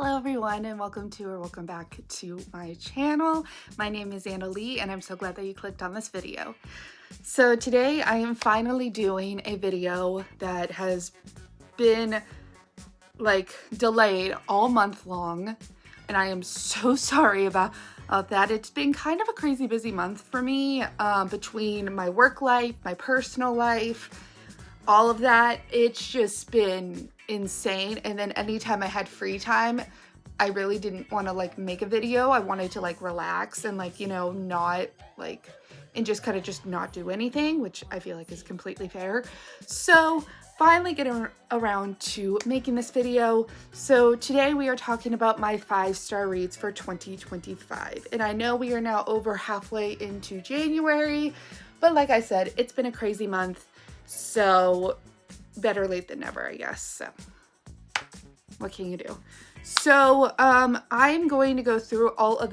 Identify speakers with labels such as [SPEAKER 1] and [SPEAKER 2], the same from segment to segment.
[SPEAKER 1] Hello everyone and welcome back to my channel. My name is Anna Lee and I'm so glad that you clicked on this video. So today I am finally doing a video that has been delayed all month long, and I am so sorry about that. It's been kind of a crazy busy month for me between my work life, my personal life, all of that. It's just been insane. And then anytime I had free time, I really didn't want to make a video. I wanted to relax and not and just kind of just not do anything, which I feel like is completely fair. So finally getting around to making this video. So today we are talking about my 5-star reads for 2025. And I know we are now over halfway into January, but like I said, it's been a crazy month. So better late than never, I guess. So what can you do? So I'm going to go through all of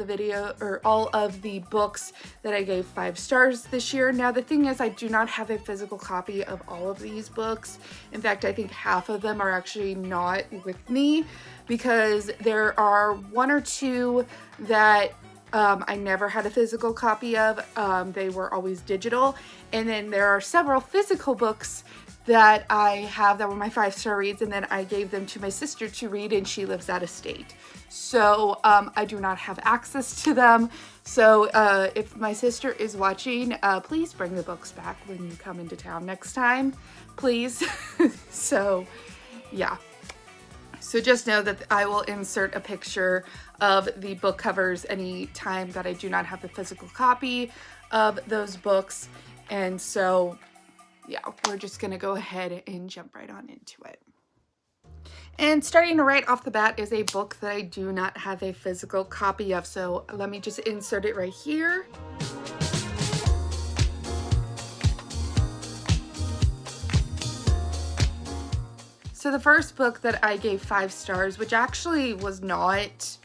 [SPEAKER 1] the books that I gave 5 stars this year. Now the thing is, I do not have a physical copy of all of these books. In fact, I think half of them are actually not with me because there are 1 or 2 that I never had a physical copy of. They were always digital. And then there are several physical books that I have that were my 5-star reads, and then I gave them to my sister to read, and she lives out of state. So I do not have access to them. So if my sister is watching, please bring the books back when you come into town next time, please. So yeah. So just know that I will insert a picture of the book covers any time that I do not have the physical copy of those books. And so, yeah, we're just gonna go ahead and jump right on into it. And starting right off the bat is a book that I do not have a physical copy of. So let me just insert it right here. So the first book that I gave 5 stars, which actually was not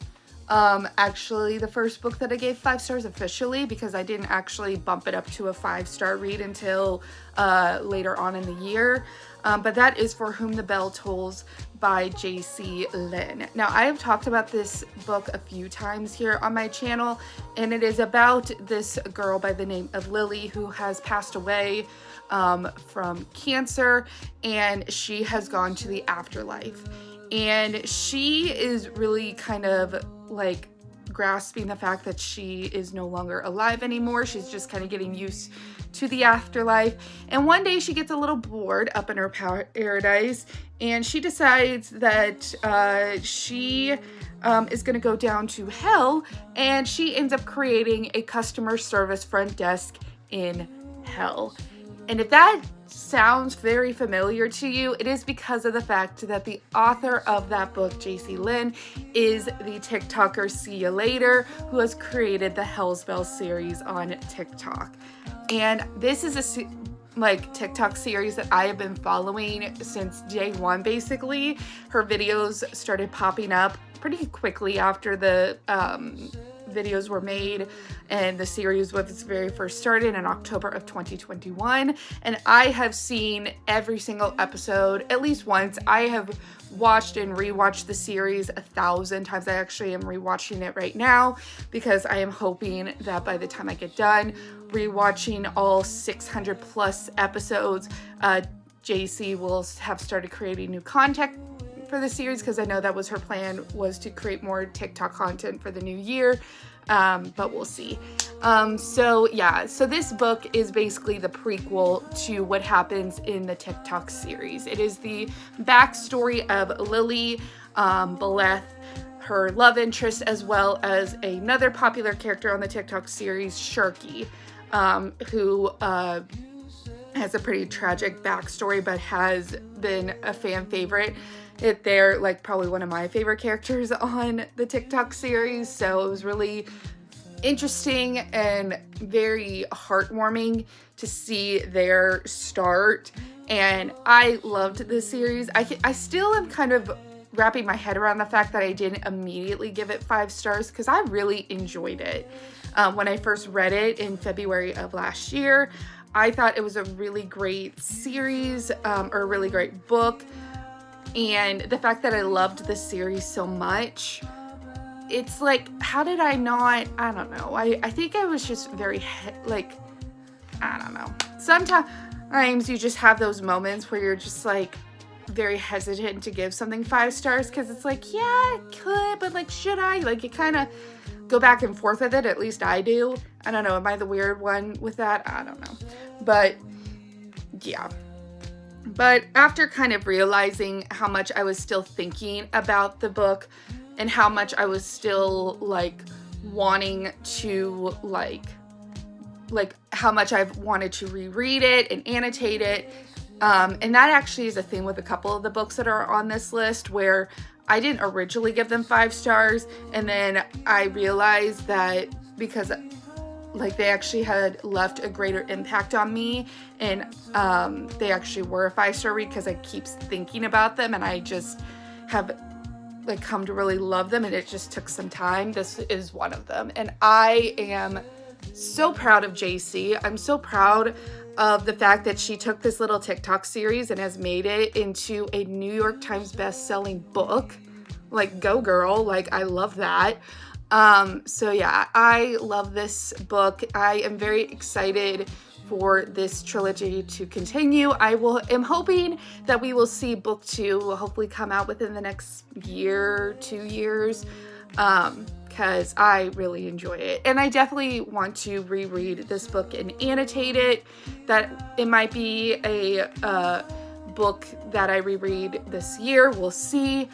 [SPEAKER 1] actually the first book that I gave 5 stars officially, because I didn't actually bump it up to a 5-star read until later on in the year. But that is For Whom the Bell Tolls by J.C. Lin. Now, I have talked about this book a few times here on my channel, and it is about this girl by the name of Lily who has passed away from cancer, and she has gone to the afterlife. And she is really kind of grasping the fact that she is no longer alive anymore. She's just kind of getting used to the afterlife. And one day she gets a little bored up in her paradise, and she decides that she is going to go down to hell, and she ends up creating a customer service front desk in hell. And if that sounds very familiar to you, it is because of the fact that the author of that book, J.C. Lin, is the TikToker See Ya Later, who has created the Hell's Bell series on TikTok. And this is a TikTok series that I have been following since day one, basically. Her videos started popping up pretty quickly after the videos were made, and the series was very first started in October of 2021, and I have seen every single episode at least once. I have watched and rewatched the series 1,000 times. I actually am rewatching it right now because I am hoping that by the time I get done rewatching all 600 plus episodes, JC will have started creating new content for the series, because I know that was her plan, was to create more TikTok content for the new year, but we'll see. So this book is basically the prequel to what happens in the TikTok series. It is the backstory of Lily Beleth, her love interest, as well as another popular character on the TikTok series, Sharky, who has a pretty tragic backstory but has been a fan favorite. They're probably one of my favorite characters on the TikTok series, so it was really interesting and very heartwarming to see their start, and I loved the series. I still am kind of wrapping my head around the fact that I didn't immediately give it 5 stars, because I really enjoyed it. When I first read it in February of last year, I thought it was a really great series, or a really great book. And the fact that I loved this series so much, it's like, how did I not, I don't know. I think I was just very, like, I don't know. Sometimes you just have those moments where you're just like very hesitant to give something 5 stars because it's like, yeah, I could, but like, should I? Like, you kind of go back and forth with it. At least I do. I don't know. Am I the weird one with that? I don't know. But yeah. But after kind of realizing how much I was still thinking about the book and how much I was still like wanting to like how much I've wanted to reread it and annotate it. And that actually is a thing with a couple of the books that are on this list where I didn't originally give them 5 stars. And then I realized that because like they actually had left a greater impact on me, and they actually were a 5-star read because I keep thinking about them and I just have like come to really love them, and it just took some time. This is one of them, and I am so proud of JC. I'm so proud of the fact that she took this little TikTok series and has made it into a New York Times best-selling book. Like, go girl, like I love that. So yeah, I love this book. I am very excited for this trilogy to continue. am hoping that we will see book 2 will hopefully come out within the next year, 2 years, because I really enjoy it. And I definitely want to reread this book and annotate it. That it might be a book that I reread this year. We'll see.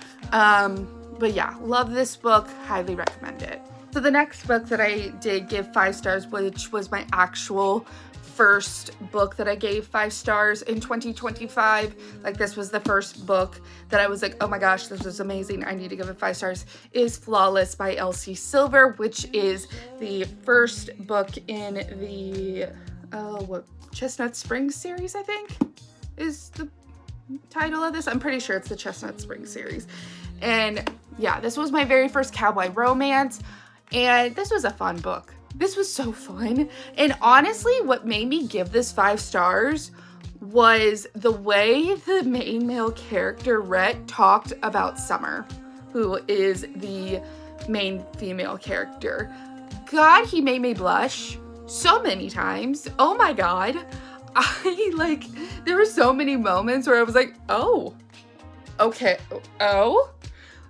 [SPEAKER 1] But yeah, love this book, highly recommend it. So the next book that I did give 5 stars, which was my actual first book that I gave 5 stars in 2025. Like, this was the first book that I was like, oh my gosh, this was amazing, I need to give it 5 stars, is Flawless by Elsie Silver, which is the first book in the Chestnut Springs series, I think is the title of this. I'm pretty sure it's the Chestnut Springs series. And yeah, this was my very first cowboy romance, and this was a fun book. This was so fun. And honestly, what made me give this 5 stars was the way the main male character, Rhett, talked about Summer, who is the main female character. God, he made me blush so many times. Oh my God. There were so many moments where I was like, oh, okay, oh.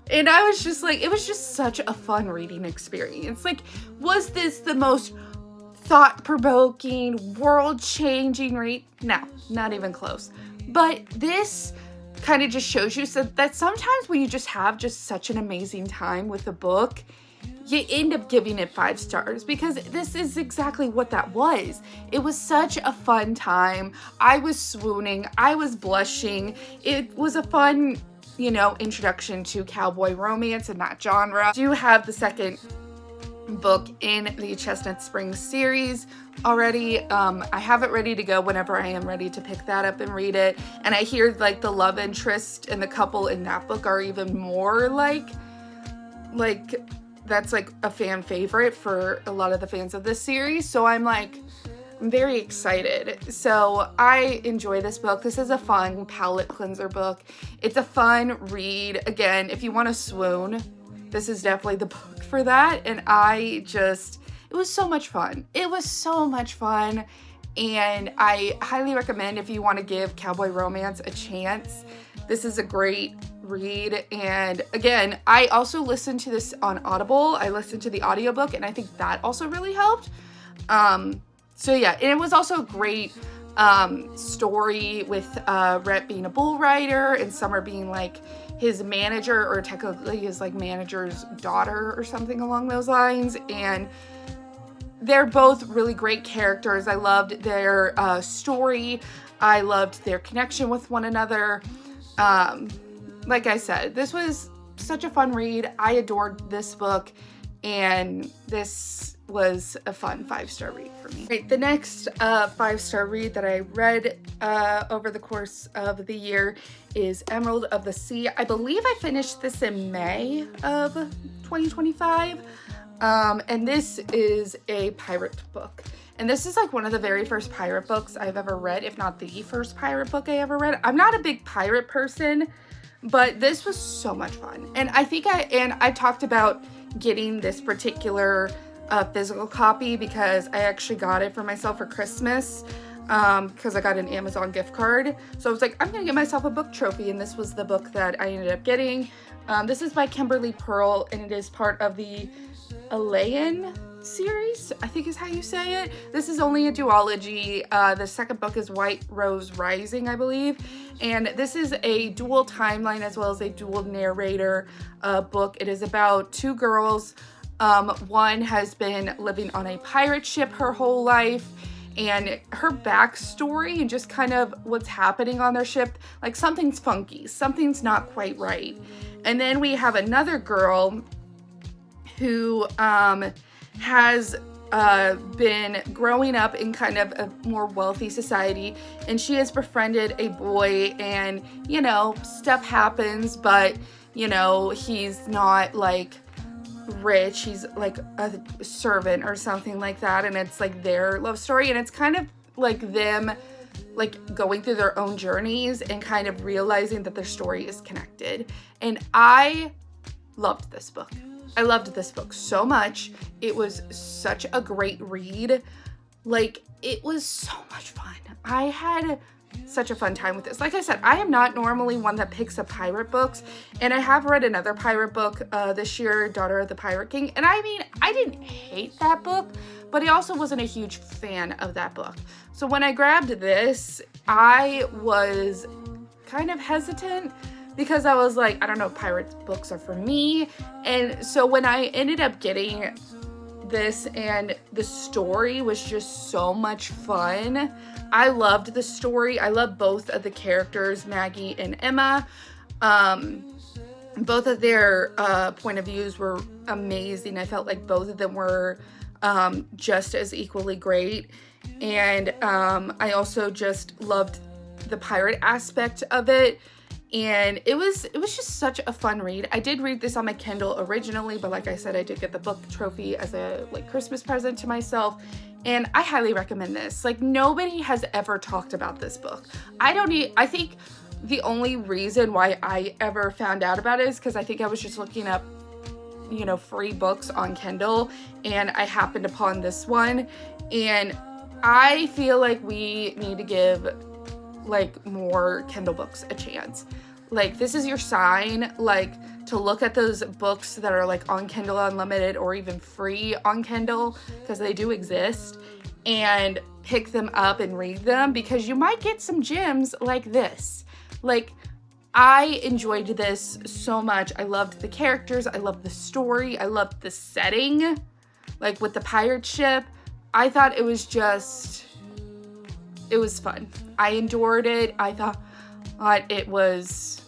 [SPEAKER 1] And I was just like, it was just such a fun reading experience. Like, was this the most thought-provoking, world-changing read? No, not even close. But this kind of just shows you that sometimes when you just have just such an amazing time with a book, you end up giving it 5 stars, because this is exactly what that was. It was such a fun time. I was swooning. I was blushing. It was a fun, introduction to cowboy romance and that genre. I do have the second book in the Chestnut Springs series already. I have it ready to go whenever I am ready to pick that up and read it. And I hear like the love interest and the couple in that book are even more like that's like a fan favorite for a lot of the fans of this series. So I'm very excited. So I enjoy this book. This is a fun palate cleanser book. It's a fun read. Again, if you want to swoon, this is definitely the book for that. And it was so much fun. It was so much fun. And I highly recommend, if you want to give cowboy romance a chance, this is a great read. And again, I also listened to this on Audible. I listened to the audiobook, and I think that also really helped. So yeah, and it was also a great story with Rhett being a bull rider and Summer being like his manager, or technically his like manager's daughter or something along those lines. And they're both really great characters. I loved their story. I loved their connection with one another. Like I said, this was such a fun read. I adored this book, and this was a fun 5-star read for me. Right, the next 5-star read that I read over the course of the year is Emerald of the Sea. I believe I finished this in May of 2025. And this is a pirate book. And this is like one of the very first pirate books I've ever read, if not the first pirate book I ever read. I'm not a big pirate person. But this was so much fun. And I talked about getting this particular physical copy because I actually got it for myself for Christmas because I got an Amazon gift card. So I was like, I'm gonna get myself a book trophy, and this was the book that I ended up getting. This is by Kimberly Pearl, and it is part of the Elaine series, I think is how you say it. This is only a duology. The second book is White Rose Rising, I believe. And this is a dual timeline as well as a dual narrator book. It is about two girls. One has been living on a pirate ship her whole life, and her backstory and just kind of what's happening on their ship, like something's funky, something's not quite right. And then we have another girl who has been growing up in kind of a more wealthy society, and she has befriended a boy, and you know, stuff happens, but you know, he's not like rich, he's like a servant or something like that, and it's like their love story, and it's kind of like them like going through their own journeys and kind of realizing that their story is connected. And I loved this book. I loved this book so much. It was such a great read. Like, it was so much fun. I had such a fun time with this. Like I said, I am not normally one that picks up pirate books, and I have read another pirate book this year, Daughter of the Pirate King, and I mean, I didn't hate that book, but I also wasn't a huge fan of that book. So when I grabbed this, I was kind of hesitant because I was like, I don't know if pirate books are for me. And so when I ended up getting this, and the story was just so much fun. I loved the story. I love both of the characters, Maggie and Emma. Both of their point of views were amazing. I felt like both of them were just as equally great. And I also just loved the pirate aspect of it. And it was just such a fun read. I did read this on my Kindle originally, but like I said, I did get the book trophy as a like Christmas present to myself, and I highly recommend this. Like, nobody has ever talked about this book. I think the only reason why I ever found out about it is because I think I was just looking up, you know, free books on Kindle, and I happened upon this one, and I feel like we need to give like more Kindle books a chance. Like, this is your sign, like, to look at those books that are like on Kindle Unlimited or even free on Kindle, because they do exist, and pick them up and read them, because you might get some gems like this. Like, I enjoyed this so much. I loved the characters, I loved the story, I loved the setting, like with the pirate ship. I thought it was fun. I endured it. I thought it was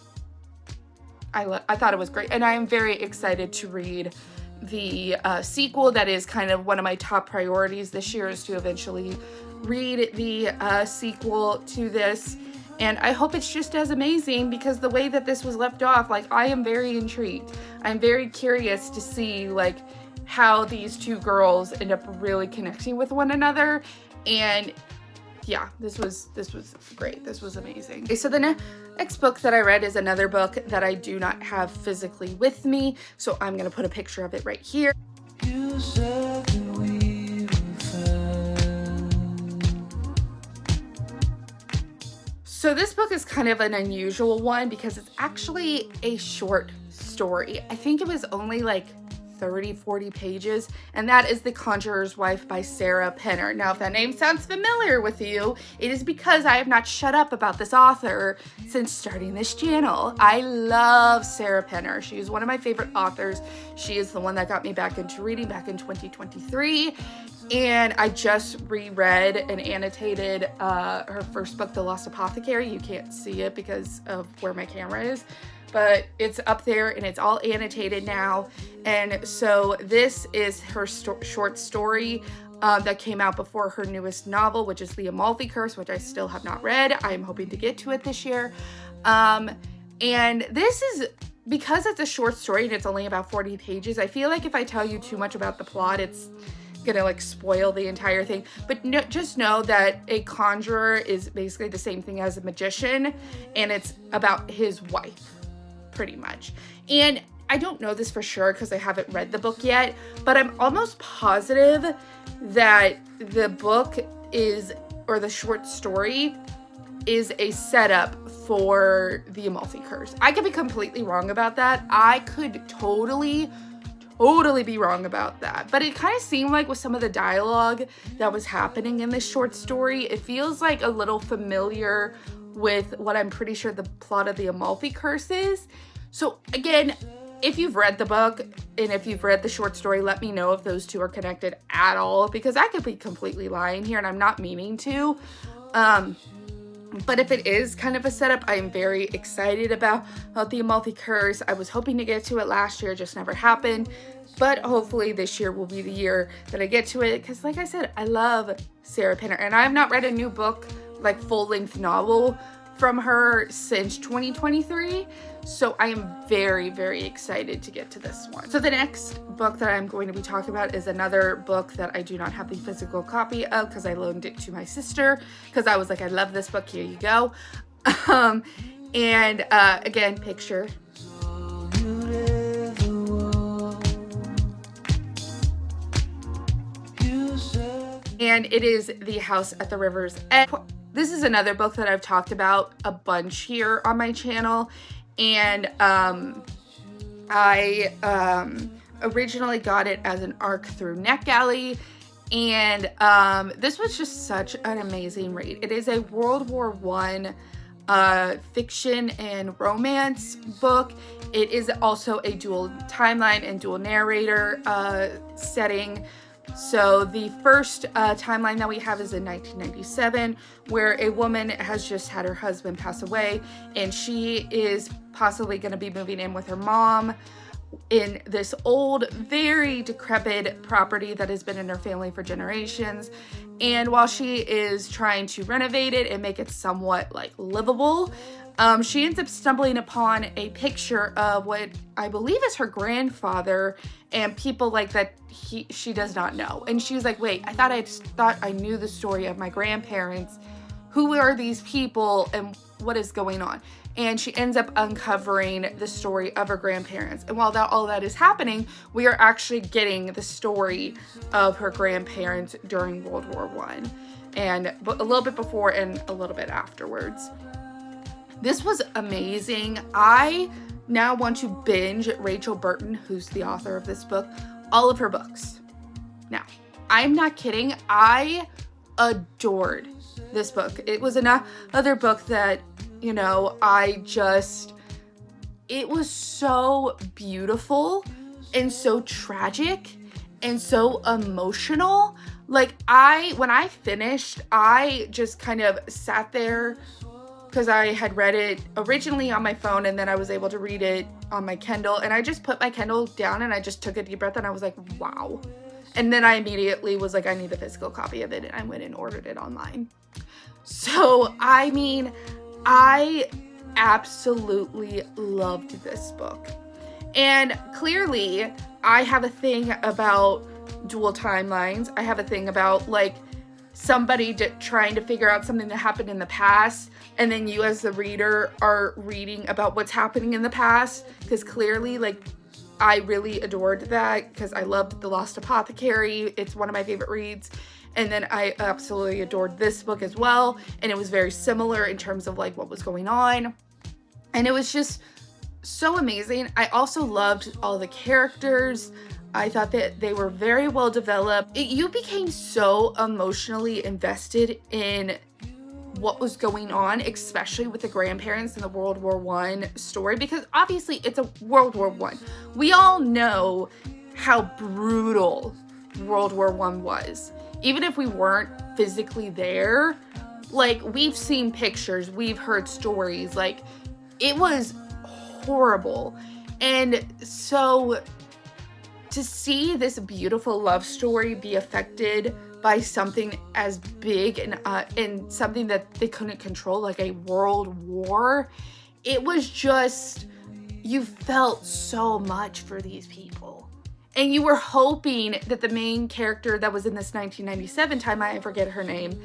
[SPEAKER 1] great, and I am very excited to read the sequel. That is kind of one of my top priorities this year, is to eventually read the sequel to this, and I hope it's just as amazing, because the way that this was left off, like, I am very intrigued. I'm very curious to see like how these two girls end up really connecting with one another. And yeah, this was great. This was amazing. Okay, so the next book that I read is another book that I do not have physically with me, so I'm gonna put a picture of it right here. So this book is kind of an unusual one because it's actually a short story. I think it was only like 30-40 pages, and that is The Conjurer's Wife by Sarah Penner. Now, if that name sounds familiar with you, it is because I have not shut up about this author since starting this channel. I love Sarah Penner. She is one of my favorite authors. She is the one that got me back into reading back in 2023, and I just reread and annotated her first book, The Lost Apothecary. You can't see it because of where my camera is, but it's up there and it's all annotated now. And so this is her short story that came out before her newest novel, which is The Amalfi Curse, which I still have not read. I am hoping to get to it this year. And this is, because it's a short story and it's only about 40 pages, I feel like if I tell you too much about the plot, it's gonna like spoil the entire thing. But just know that a conjurer is basically the same thing as a magician, and it's about his wife. pretty much. And I don't know this for sure because I haven't read the book yet, but I'm almost positive that the book is, or the short story is, a setup for the Amalfi Curse. I could be completely wrong about that. I could totally be wrong about that. But it kind of seemed like with some of the dialogue that was happening in this short story, it feels like a little familiar with what I'm pretty sure the plot of the Amalfi Curse is. So again, if you've read the book and if you've read the short story, let me know if those two are connected at all, because I could be completely lying here and I'm not meaning to. But if it is kind of a setup, I'm very excited about the Amalfi Curse. I was hoping to get to it last year, just never happened. But hopefully this year will be the year that I get to it, because like I said, I love Sarah Pinner. And I have not read a new book, like full-length novel from her since 2023. So I am very, very excited to get to this one. So the next book that I'm going to be talking about is another book that I do not have the physical copy of because I loaned it to my sister because I was like, I love this book, here you go. Again, picture. And it is The House at the River's Edge. This is another book that I've talked about a bunch here on my channel. And I originally got it as an ARC through NetGalley. And this was just such an amazing read. It is a World War I fiction and romance book. It is also a dual timeline and dual narrator setting. So the first timeline that we have is in 1997, where a woman has just had her husband pass away, and she is possibly going to be moving in with her mom in this old, very decrepit property that has been in her family for generations. And while she is trying to renovate it and make it somewhat like livable, she ends up stumbling upon a picture of what I believe is her grandfather and people like that she does not know. And she's like, wait, I thought I knew the story of my grandparents. Who are these people and what is going on? And she ends up uncovering the story of her grandparents. And while all that is happening, we are actually getting the story of her grandparents during World War I, and a little bit before and a little bit afterwards. This was amazing. I now want to binge Rachel Burton, who's the author of this book, all of her books. Now, I'm not kidding. I adored this book. It was another book that, you know, it was so beautiful and so tragic and so emotional. Like when I finished, I just kind of sat there because I had read it originally on my phone and then I was able to read it on my Kindle, and I just put my Kindle down and I just took a deep breath and I was like, wow. And then I immediately was like, I need the physical copy of it, and I went and ordered it online. So, I mean, I absolutely loved this book. And clearly, I have a thing about dual timelines. I have a thing about like somebody trying to figure out something that happened in the past, and then you as the reader are reading about what's happening in the past, because clearly, like, I really adored that because I loved The Lost Apothecary. It's one of my favorite reads. And then I absolutely adored this book as well. And it was very similar in terms of like what was going on. And it was just so amazing. I also loved all the characters. I thought that they were very well developed. You became so emotionally invested in what was going on, especially with the grandparents in the World War I story, because obviously it's a World War I. We all know how brutal World War I was. Even if we weren't physically there, like, we've seen pictures, we've heard stories, like, it was horrible. And so to see this beautiful love story be affected by something as big and something that they couldn't control, like a world war, it was just, you felt so much for these people. And you were hoping that the main character that was in this 1997 time, I forget her name,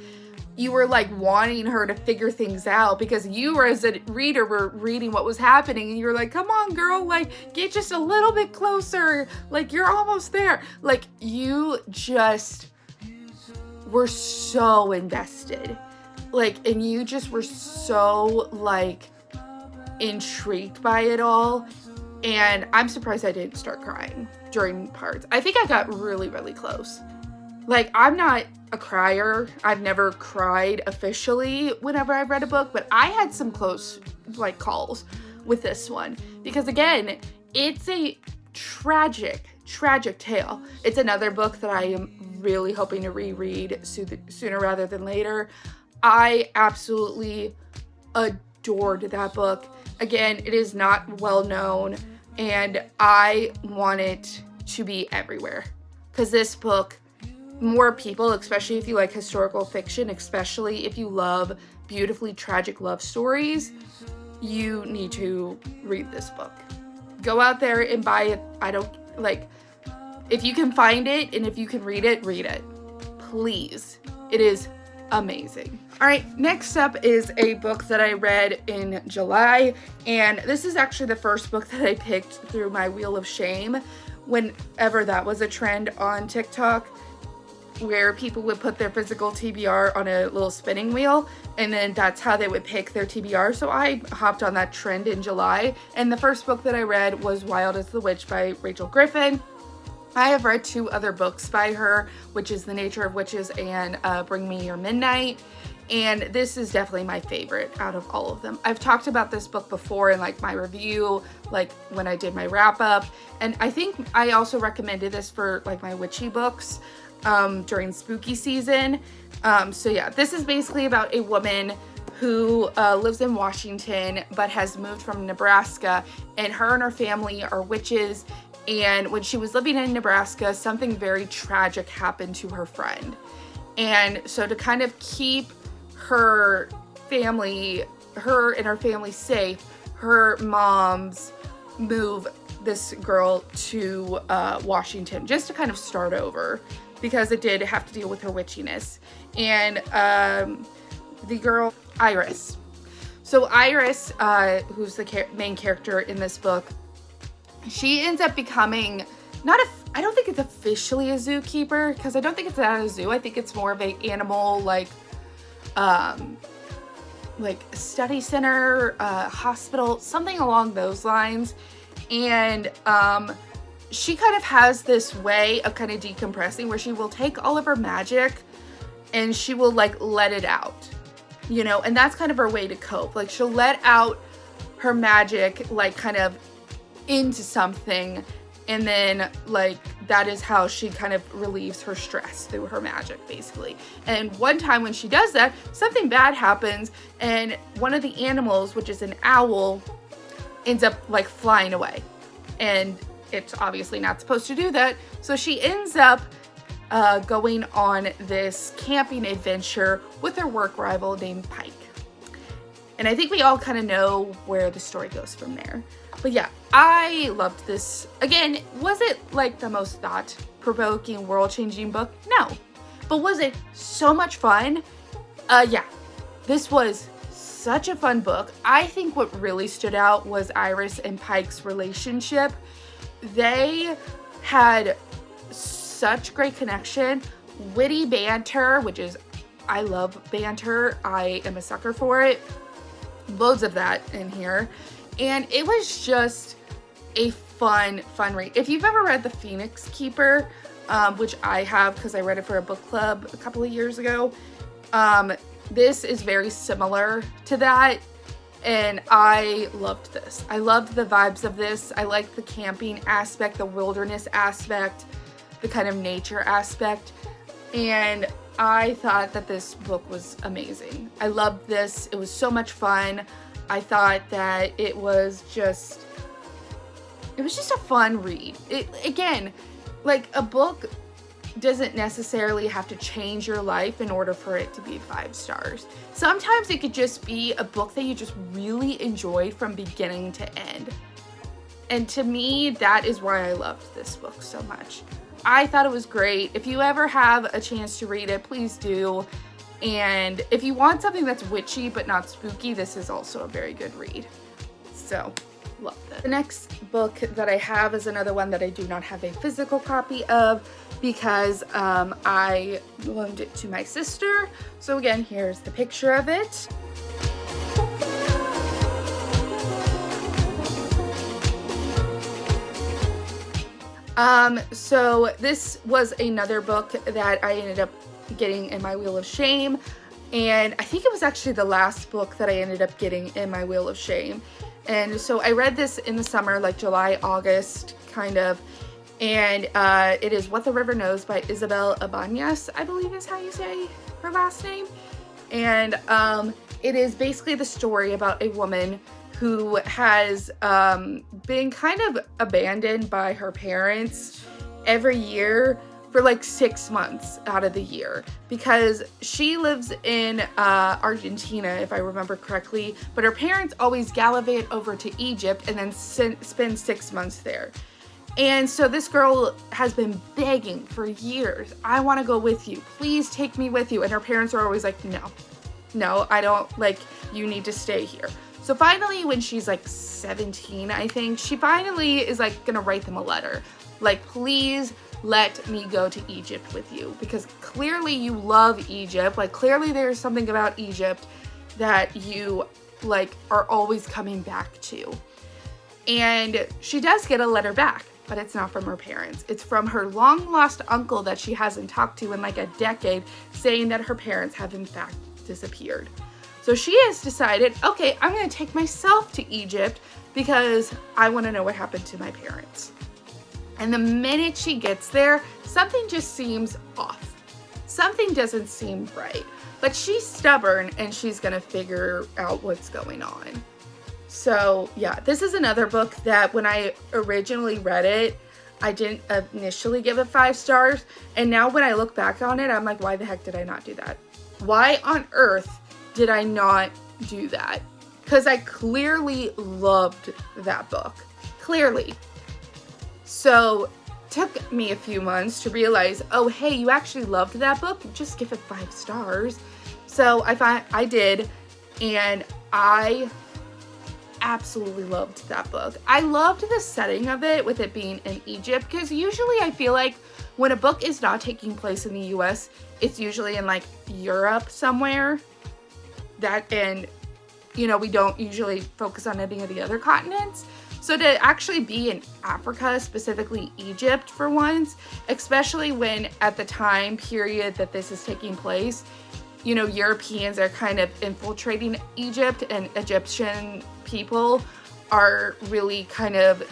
[SPEAKER 1] you were like wanting her to figure things out because you were, as a reader, were reading what was happening, and you were like, come on girl, like get just a little bit closer, like you're almost there. Like you just were so invested, like, and you just were so like intrigued by it all. And I'm surprised I didn't start crying during parts. I think I got really, really close. Like, I'm not a crier. I've never cried officially whenever I've read a book, but I had some close, like, calls with this one. Because, again, it's a tragic, tragic tale. It's another book that I am really hoping to reread sooner rather than later. I absolutely adored that book. Again, it is not well known, and I want it to be everywhere. Because this book, more people, especially if you like historical fiction, especially if you love beautifully tragic love stories, you need to read this book. Go out there and buy it. If you can find it and if you can read it, please. It is amazing. All right, next up is a book that I read in July, and this is actually the first book that I picked through my Wheel of Shame whenever that was a trend on TikTok, where people would put their physical TBR on a little spinning wheel, and then that's how they would pick their TBR. So I hopped on that trend in July, and the first book that I read was Wild as the Witch by Rachel Griffin. I have read 2 other books by her, which is The Nature of Witches and Bring Me Your Midnight. And this is definitely my favorite out of all of them. I've talked about this book before in like my review, like when I did my wrap up. And I think I also recommended this for like my witchy books during spooky season. So yeah, this is basically about a woman who lives in Washington but has moved from Nebraska, and her and her family are witches. And when she was living in Nebraska, something very tragic happened to her friend. And so to kind of keep her and her family safe, her moms move this girl to Washington just to kind of start over, because it did have to deal with her witchiness. And the girl, Iris. So Iris, who's the main character in this book, she ends up becoming I don't think it's officially a zookeeper, because I don't think it's at a zoo. I think it's more of a animal like study center, hospital, something along those lines. And she kind of has this way of kind of decompressing where she will take all of her magic and she will like let it out, you know, and that's kind of her way to cope. Like she'll let out her magic, like kind of into something, and then like that is how she kind of relieves her stress through her magic, basically. And one time when she does that, something bad happens, and one of the animals, which is an owl, ends up like flying away, and it's obviously not supposed to do that. So she ends up going on this camping adventure with her work rival named Pike. And I think we all kind of know where the story goes from there. But yeah, I loved this. Again, was it like the most thought-provoking, world-changing book? No. But was it so much fun? Yeah. This was such a fun book. I think what really stood out was Iris and Pike's relationship. They had such great connection, witty banter, which is, I love banter. I am a sucker for it. Loads of that in here. And it was just a fun read. If you've ever read The Phoenix Keeper, which I have because I read it for a book club a couple of years ago, this is very similar to that. And I loved this. I loved the vibes of this. I liked the camping aspect, the wilderness aspect, the kind of nature aspect. And I thought that this book was amazing. I loved this. It was so much fun. I thought that it was just a fun read. Again, like a book doesn't necessarily have to change your life in order for it to be 5 stars. Sometimes it could just be a book that you just really enjoyed from beginning to end. And to me, that is why I loved this book so much. I thought it was great. If you ever have a chance to read it, please do. And if you want something that's witchy but not spooky, this is also a very good read. So, love that. The next book that I have is another one that I do not have a physical copy of because I loaned it to my sister. So again, here's the picture of it. So this was another book that I ended up getting in my Wheel of Shame, and I think it was actually the last book that I ended up getting in my Wheel of Shame. And so I read this in the summer, like July, August, kind of, and it is What the River Knows by Isabel Ibanez, I believe is how you say her last name. And it is basically the story about a woman who has been kind of abandoned by her parents every year for like 6 months out of the year, because she lives in Argentina, if I remember correctly, but her parents always gallivant over to Egypt and then spend 6 months there. And so this girl has been begging for years, I want to go with you, please take me with you. And her parents are always like, no, I don't, like, you need to stay here. So finally, when she's like 17, I think, she finally is like gonna write them a letter. Like, please let me go to Egypt with you, because clearly you love Egypt. Like, clearly there's something about Egypt that you like are always coming back to. And she does get a letter back, but it's not from her parents. It's from her long lost uncle that she hasn't talked to in like a decade, saying that her parents have in fact disappeared. So she has decided, okay, I'm gonna take myself to Egypt because I wanna know what happened to my parents. And the minute she gets there, something just seems off. Something doesn't seem right. But she's stubborn and she's gonna figure out what's going on. So yeah, this is another book that when I originally read it, I didn't initially give it 5 stars. And now when I look back on it, I'm like, why the heck did I not do that? Why on earth did I not do that? Because I clearly loved that book. Clearly. So took me a few months to realize, oh hey, you actually loved that book, just give it 5 stars. So I did, and I absolutely loved that book. I loved the setting of it, with it being in Egypt, because usually I feel like when a book is not taking place in the US, it's usually in like Europe somewhere. And you know, we don't usually focus on any of the other continents. So to actually be in Africa, specifically Egypt for once, especially when at the time period that this is taking place, you know, Europeans are kind of infiltrating Egypt, and Egyptian people are really kind of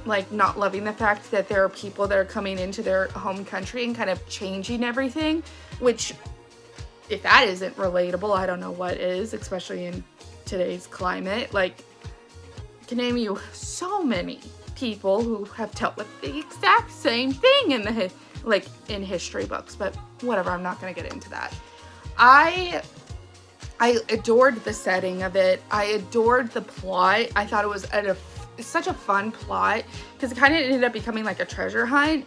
[SPEAKER 1] like not loving the fact that there are people that are coming into their home country and kind of changing everything, which if that isn't relatable, I don't know what is, especially in today's climate. Like, I can name you so many people who have dealt with the exact same thing in history books, but whatever, I'm not gonna get into that. I adored the setting of it. I adored the plot. I thought it was such a fun plot because it kind of ended up becoming like a treasure hunt.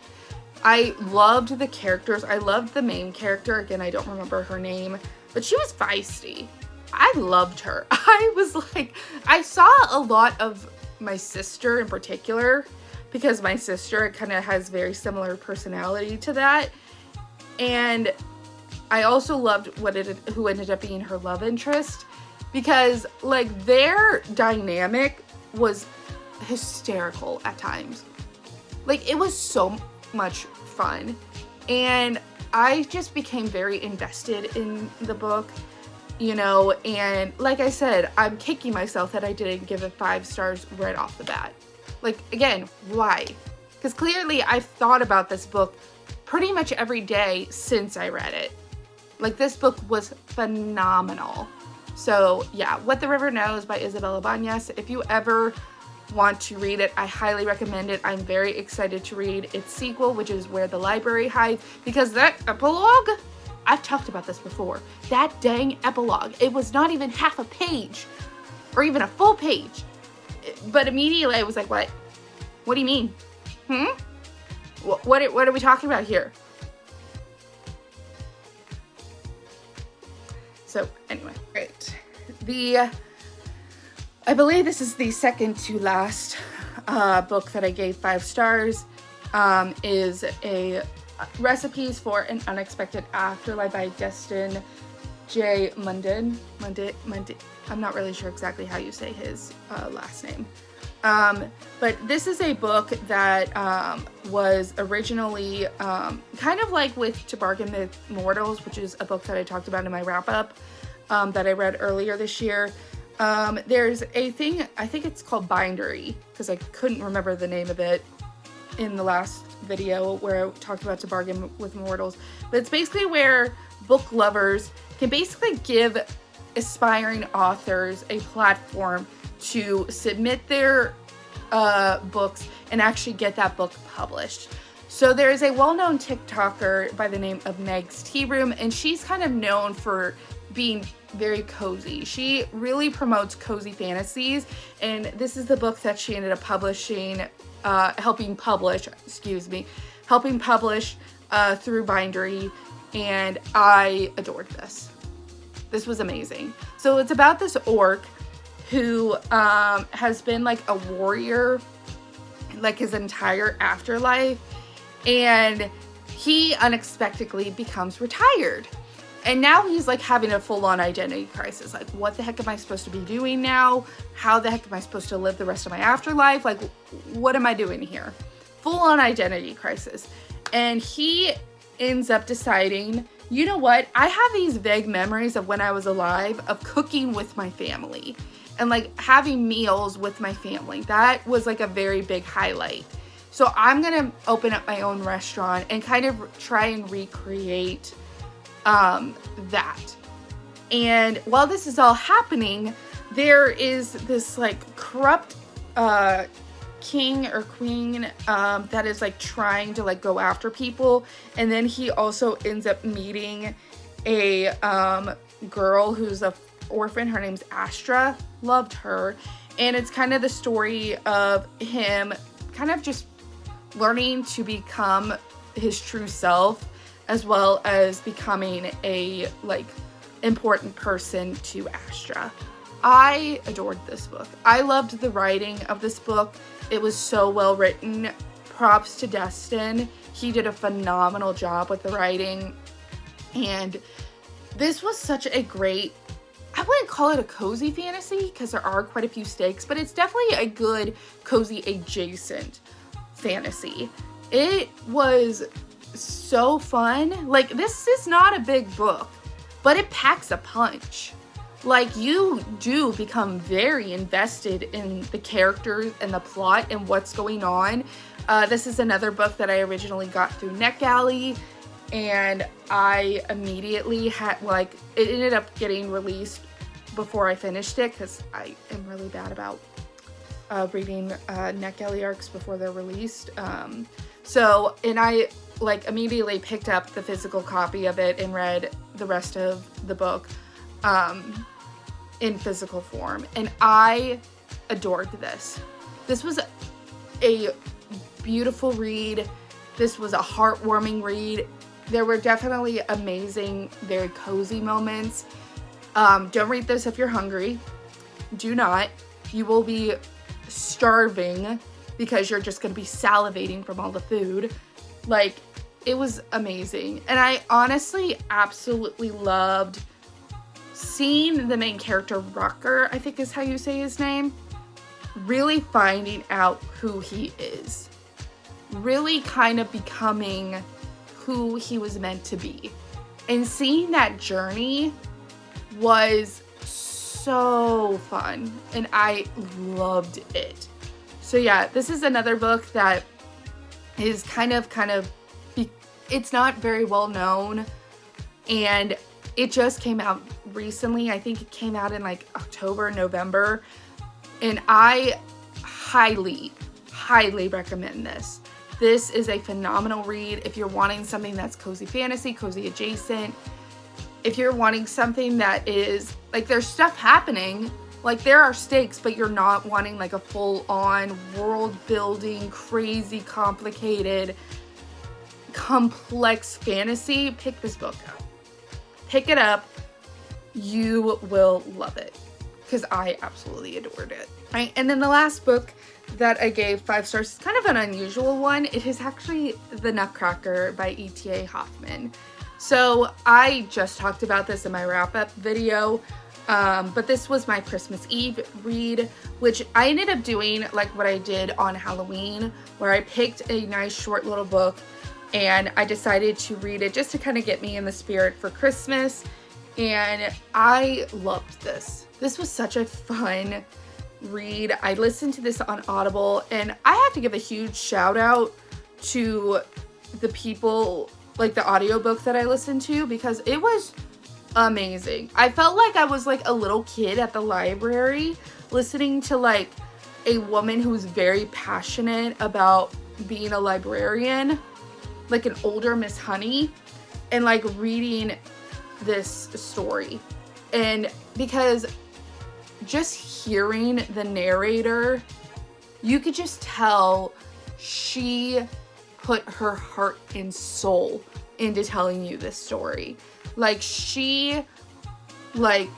[SPEAKER 1] I loved the characters. I loved the main character. Again, I don't remember her name, but she was feisty. I loved her. I was like, I saw a lot of my sister in particular, because my sister kind of has very similar personality to that. And I also loved who ended up being her love interest, because like their dynamic was hysterical at times. Like, it was so much fun, and I just became very invested in the book, you know. And like I said, I'm kicking myself that I didn't give it 5 stars right off the bat. Like, again, why? Because clearly I've thought about this book pretty much every day since I read it. Like, this book was phenomenal. So yeah, What the River Knows by Isabel Ibanez. If you ever want to read it, I highly recommend it. I'm very excited to read its sequel, which is Where the Library Hides, because that epilogue, I've talked about this before, that dang epilogue, it was not even half a page or even a full page, but immediately I was like, what do you mean? What are we talking about here? So anyway, right. I believe this is the second to last book that I gave 5 stars. Is a Recipes for an Unexpected Afterlife by Destin J. Munden. I'm not really sure exactly how you say his last name. But this is a book that was originally kind of like with To Bargain with Mortals, which is a book that I talked about in my wrap-up that I read earlier this year. There's a thing, I think it's called Bindery, because I couldn't remember the name of it in the last video where I talked about To Bargain with Mortals. But it's basically where book lovers can basically give aspiring authors a platform to submit their books and actually get that book published. So there is a well-known TikToker by the name of Meg's Tea Room, and she's kind of known for being very cozy. She really promotes cozy fantasies, and this is the book that she ended up publishing, helping publish through Bindery, and I adored this. This was amazing. So it's about this orc who has been like a warrior like his entire afterlife, and he unexpectedly becomes retired. And now he's like having a full-on identity crisis. Like, what the heck am I supposed to be doing now? How the heck am I supposed to live the rest of my afterlife? Like, what am I doing here? Full-on identity crisis. And he ends up deciding, you know what? I have these vague memories of when I was alive of cooking with my family and like having meals with my family. That was like a very big highlight. So I'm gonna open up my own restaurant and kind of try and recreate that. And while this is all happening, there is this like corrupt king or queen that is like trying to like go after people. And then he also ends up meeting a girl who's a orphan. Her name's Astra. Loved her. And it's kind of the story of him kind of just learning to become his true self, as well as becoming a like important person to Astra. I adored this book. I loved the writing of this book. It was so well written. Props to Destin. He did a phenomenal job with the writing. And this was such a great, I wouldn't call it a cozy fantasy because there are quite a few stakes, but it's definitely a good cozy adjacent fantasy. It was so fun. Like, this is not a big book, but it packs a punch. Like, you do become very invested in the characters and the plot and what's going on. This is another book that I originally got through NetGalley, and I immediately had, like, it ended up getting released before I finished it because I am really bad about reading NetGalley arcs before they're released. And I like immediately picked up the physical copy of it and read the rest of the book in physical form, and I adored this. This was a beautiful read. This was a heartwarming read. There were definitely amazing, very cozy moments. Don't read this if you're hungry. Do not. You will be starving because you're just going to be salivating from all the food. Like, it was amazing. And I honestly absolutely loved seeing the main character, Rucker, I think is how you say his name, really finding out who he is. Really kind of becoming who he was meant to be. And seeing that journey was so fun. And I loved it. So yeah, this is another book that is it's not very well known, and it just came out recently. I think it came out in like October, November, and I highly, highly recommend this. This is a phenomenal read if you're wanting something that's cozy fantasy, cozy adjacent. If you're wanting something that is like, there's stuff happening, like there are stakes, but you're not wanting like a full-on world building, crazy, complicated, complex fantasy, pick this book up. Pick it up. You will love it, because I absolutely adored it. Right, and then the last book that I gave 5 stars is kind of an unusual one. It is actually The Nutcracker by E.T.A. Hoffmann. So I just talked about this in my wrap-up video, but this was my Christmas Eve read, which I ended up doing like what I did on Halloween, where I picked a nice short little book and I decided to read it just to kind of get me in the spirit for Christmas. And I loved this. This was such a fun read. I listened to this on Audible, and I have to give a huge shout out to the people, like the audiobook that I listened to, because it was amazing. I felt like I was like a little kid at the library listening to like a woman who's very passionate about being a librarian, like an older Miss Honey, and like reading this story. And because just hearing the narrator, you could just tell she put her heart and soul into telling you this story. Like, she like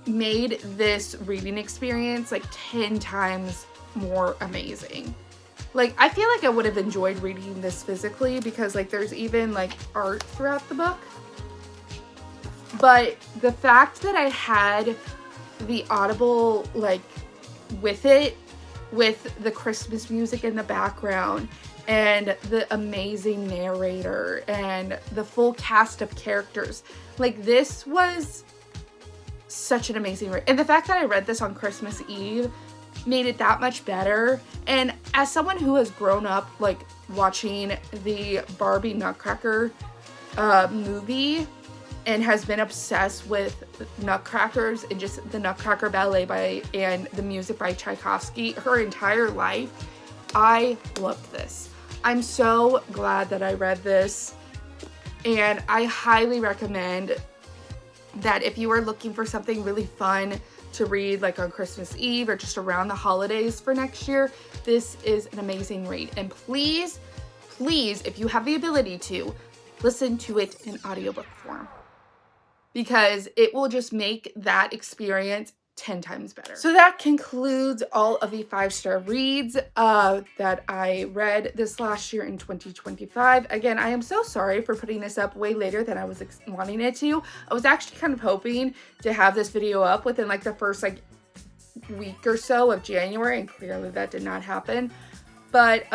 [SPEAKER 1] made this reading experience like 10 times more amazing. Like, I feel like I would have enjoyed reading this physically, because like there's even like art throughout the book. But the fact that I had the Audible like with it, with the Christmas music in the background and the amazing narrator and the full cast of characters, like, this was such an amazing read. And the fact that I read this on Christmas Eve made it that much better. And as someone who has grown up like watching the Barbie Nutcracker movie, and has been obsessed with nutcrackers and just the Nutcracker Ballet and the music by Tchaikovsky her entire life, I loved this. I'm so glad that I read this, and I highly recommend that if you are looking for something really fun to read like on Christmas Eve or just around the holidays for next year, this is an amazing read. And please, please, if you have the ability to, listen to it in audiobook form, because it will just make that experience 10 times better. So that concludes all of the 5-star reads that I read this last year in 2025. Again, I am so sorry for putting this up way later than I was wanting it to. I was actually kind of hoping to have this video up within like the first like week or so of January, and clearly that did not happen. But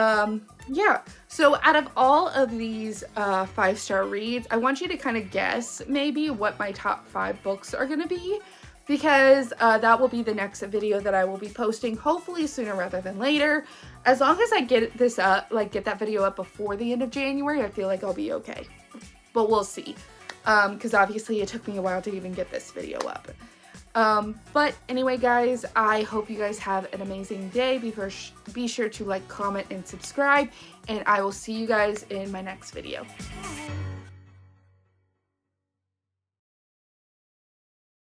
[SPEAKER 1] yeah, so out of all of these 5-star reads, I want you to kind of guess maybe what my top 5 books are going to be, because that will be the next video that I will be posting, hopefully sooner rather than later. As long as I get this up, like get that video up before the end of January, I feel like I'll be okay. But we'll see, because obviously it took me a while to even get this video up. But anyway, guys, I hope you guys have an amazing day. Be sure to like, comment, and subscribe, and I will see you guys in my next video.